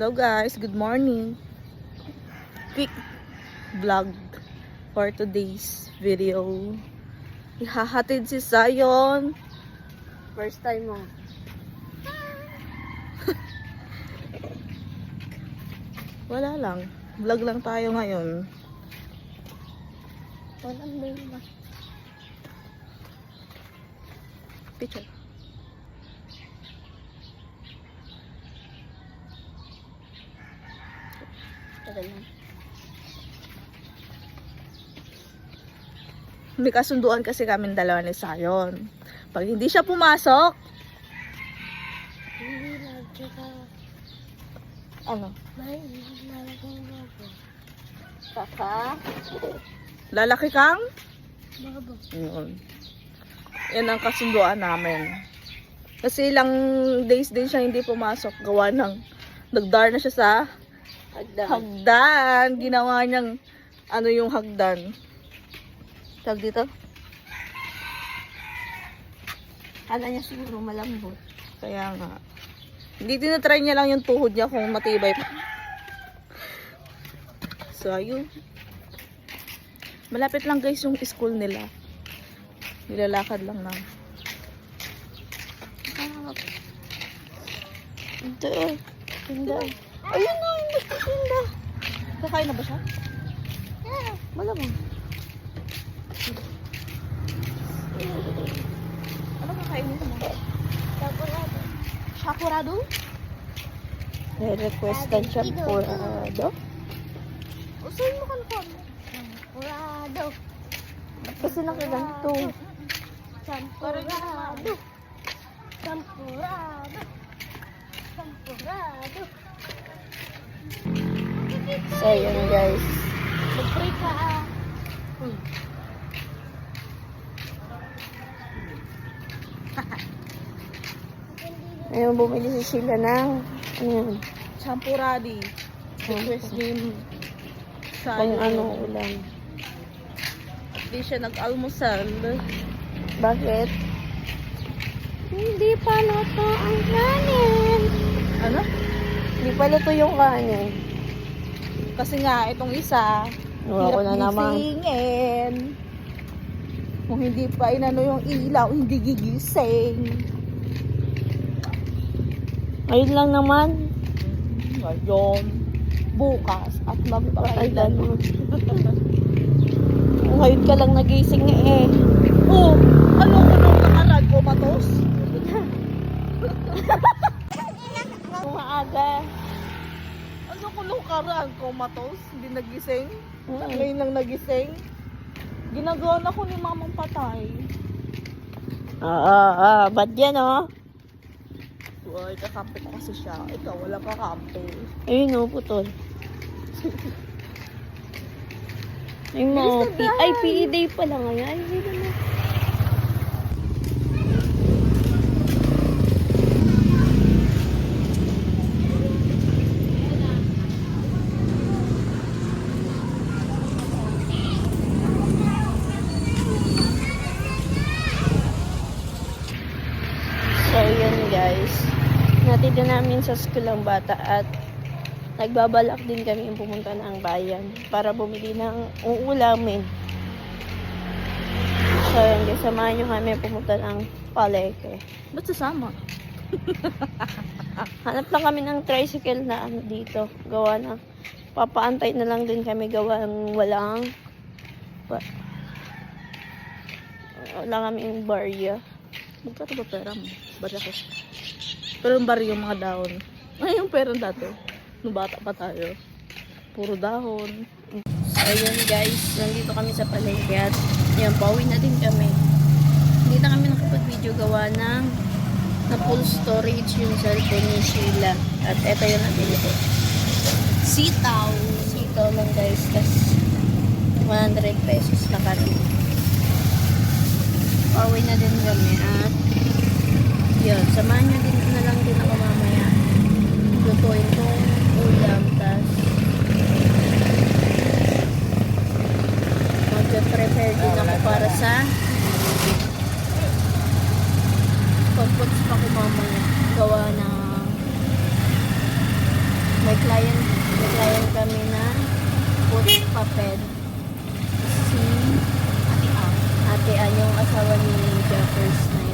Hello guys, good morning. Quick vlog for today's video. Ihahatid si Zion. First time mo. Wala lang. Vlog lang tayo ngayon. Walang mail na. Picture. Tagal na. May kasunduan kasi kami dalawa ni Zion. Pag hindi siya pumasok, Hindi lang kita. ano? May malaking babo. Kaka? Lalaki kang? Babo. Yun. Yan ang kasunduan namin. Kasi ilang days din siya hindi pumasok. Gawa ng nagdar na siya sa hagdan. Ginawa niyang ano yung hagdan. Tag dito? Kala niya siguro malambot. Kaya nga. Hindi tinatry niya lang yung tuhod niya kung matibay pa. So, ayun. Malapit lang guys yung school nila. Nilalakad lang na. Ito. Tinda. Ayun na, yung nagtitinda. Kakain na ba siya? Malamang. Ano kakainin mo? Tapurado. Shakurado? Re-requestan siya purado. Usahin mo confirm. Purado. Kasi nakaganto. Champurado. Champurado. Champurado. So, yun guys. Mag-pray ka ah. Ayun, bumili si Sheila ng champuradi. Request ni sa Kung ano ulam. Hindi siya nag-almusal. Bakit? Hindi pa luto ang kanin. Ano? Hindi pa luto yung kanin. Kasi nga, itong isa, Ako na naman. gisingin. Kung hindi pa inano yung ilaw, hindi gigising. Ayun lang naman. Ngayon, bukas, at Patay magpakailan. mo. Ngayon ka lang nagising eh. Oh, ano ko nung nakarag ko matos? Maaga. Ano ko nung nakarag ko matos? Hindi nagising? Mm. Ngayon lang nagising? Ginagawa na ko ni mamang patay. Ba't yan oh? Uy, kakampi ko kasi siya. Ikaw, wala kakampi. Ayun oh, putol. Ay mo, Bilis na, ay PE day pala ngayon. Ay, hindi naman. So, yun guys. Natid na namin sa school ang bata at nagbabalak din kami yung pumunta ng bayan para bumili ng uulamin. So, yun guys. Samahan nyo kami pumunta ng palengke. Ba't sasama? Hanap lang kami ng tricycle na ano dito. Gawa na. Papaantay na lang din kami gawa ng wala kami yung barya. Magkano ba pera mo? Barya ko. Pero yung barya yung mga dahon. Ay, yung pera dati. Nung bata pa tayo. Puro dahon. So, ayun guys. Nandito kami sa palengke at yan, pauwi na din kami. Hindi na kami nakapag-video gawa ng na full storage yung cellphone ni Sheila. At eto yung nabili ko. Sitaw. Sitaw lang guys. Tas 100 pesos na karin. Pauwi na din kami at yun, samahan nyo din na lang din ako mamaya. Lutuin kong ulam. Tas mag-prepare din ako para sa pagputs pa ko mamaya. Gawa na May client kami na put papel. Si Ate Ann yung asawa ni Jeffers na